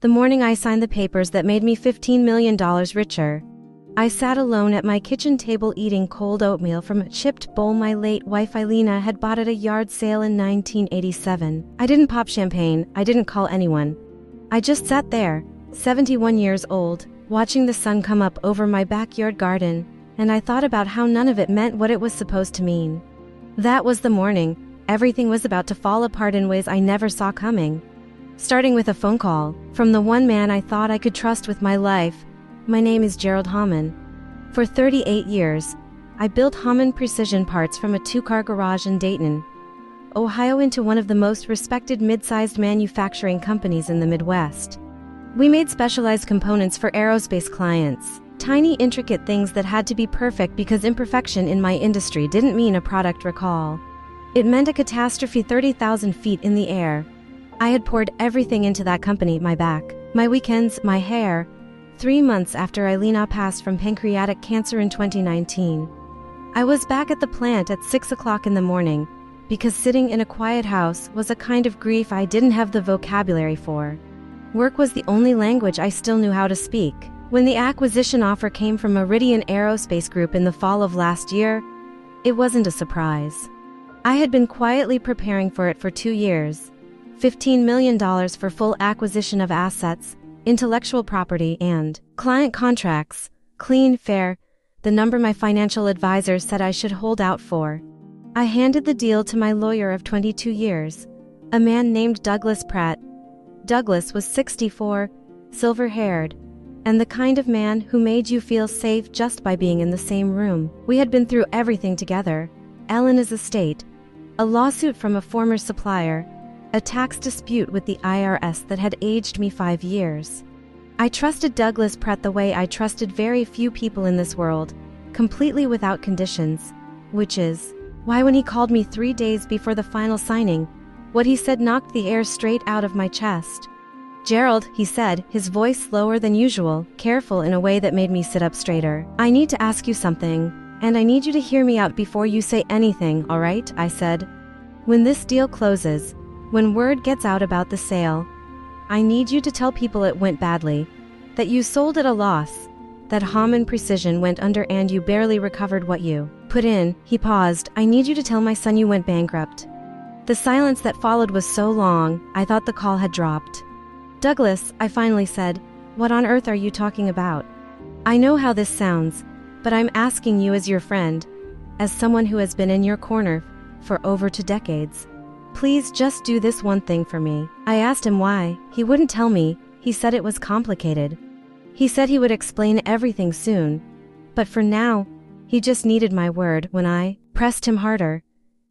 the morning I signed the papers that made me $15 million richer. I sat alone at my kitchen table eating cold oatmeal from a chipped bowl my late wife Eileena had bought at a yard sale in 1987. I didn't pop champagne, I didn't call anyone. I just sat there, 71 years old, watching the sun come up over my backyard garden, and I thought about how none of it meant what it was supposed to mean. That was the morning. Everything was about to fall apart in ways I never saw coming. Starting with a phone call from the one man I thought I could trust with my life. My name is Gerald Hamann. For 38 years, I built Hamann Precision Parts from a two-car garage in Dayton, Ohio into one of the most respected mid-sized manufacturing companies in the Midwest. We made specialized components for aerospace clients, tiny intricate things that had to be perfect because imperfection in my industry didn't mean a product recall. It meant a catastrophe 30,000 feet in the air. I had poured everything into that company, my back, my weekends, my hair. 3 months after Eileena passed from pancreatic cancer in 2019. I was back at the plant at 6 o'clock in the morning, because sitting in a quiet house was a kind of grief I didn't have the vocabulary for. Work was the only language I still knew how to speak. When the acquisition offer came from Meridian Aerospace Group in the fall of last year, it wasn't a surprise. I had been quietly preparing for it for 2 years. $15 million for full acquisition of assets, intellectual property, and client contracts. Clean, fair, the number my financial advisor said I should hold out for. I handed the deal to my lawyer of 22 years, a man named Douglas Pratt. Douglas was 64, silver-haired, and the kind of man who made you feel safe just by being in the same room. We had been through everything together: Elena's estate, a lawsuit from a former supplier, a tax dispute with the IRS that had aged me 5 years. I trusted Douglas Pratt the way I trusted very few people in this world, completely without conditions, which is why when he called me 3 days before the final signing, what he said knocked the air straight out of my chest. "Gerald," he said, his voice slower than usual, careful in a way that made me sit up straighter. "I need to ask you something, and I need you to hear me out before you say anything, all right?" I said. "When this deal closes, when word gets out about the sale, I need you to tell people it went badly, that you sold at a loss, that Hamann Precision went under and you barely recovered what you put in." He paused. "I need you to tell my son you went bankrupt." The silence that followed was so long, I thought the call had dropped. "Douglas," I finally said, "what on earth are you talking about? I know how this sounds, but I'm asking you as your friend, as someone who has been in your corner for over 2 decades. Please just do this one thing for me." I asked him why. He wouldn't tell me. He said it was complicated. He said he would explain everything soon. But for now, he just needed my word. When I pressed him harder,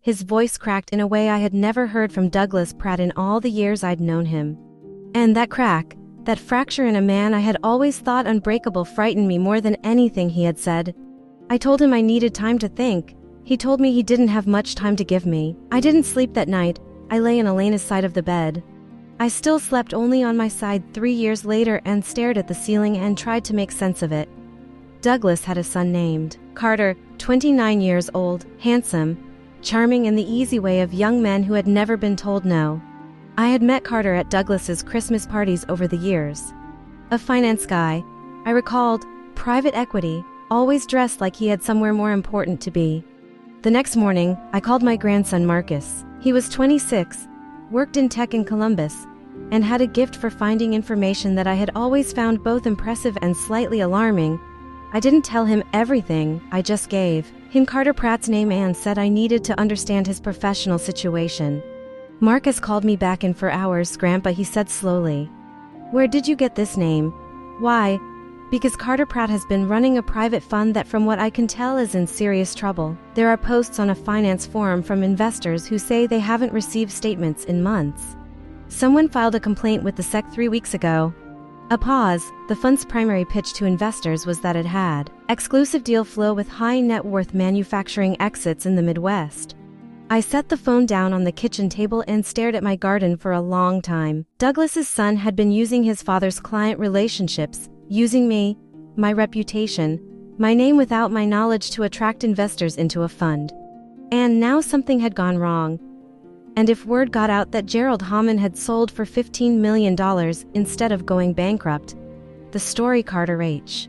his voice cracked in a way I had never heard from Douglas Pratt in all the years I'd known him. And that crack, that fracture in a man I had always thought unbreakable, frightened me more than anything he had said. I told him I needed time to think. He told me he didn't have much time to give me. I didn't sleep that night. I lay in Elena's side of the bed. I still slept only on my side 3 years later and stared at the ceiling and tried to make sense of it. Douglas had a son named Carter, 29 years old, handsome, charming in the easy way of young men who had never been told no. I had met Carter at Douglas's Christmas parties over the years. A finance guy, I recalled, private equity, always dressed like he had somewhere more important to be. The next morning, I called my grandson Marcus. He was 26, worked in tech in Columbus, and had a gift for finding information that I had always found both impressive and slightly alarming. I didn't tell him everything, I just gave him Carter Pratt's name and said I needed to understand his professional situation. Marcus called me back in for hours. "Grandpa," he said slowly, "where did you get this name?" "Why?" "Because Carter Pratt has been running a private fund that from what I can tell is in serious trouble. There are posts on a finance forum from investors who say they haven't received statements in months. Someone filed a complaint with the SEC 3 weeks ago." A pause. The fund's primary pitch to investors was that it had exclusive deal flow with high net worth manufacturing exits in the Midwest. I set the phone down on the kitchen table and stared at my garden for a long time. Douglas's son had been using his father's client relationships, using me, my reputation, my name without my knowledge to attract investors into a fund. And now something had gone wrong. And if word got out that Gerald Hamann had sold for $15 million instead of going bankrupt, the story Carter H.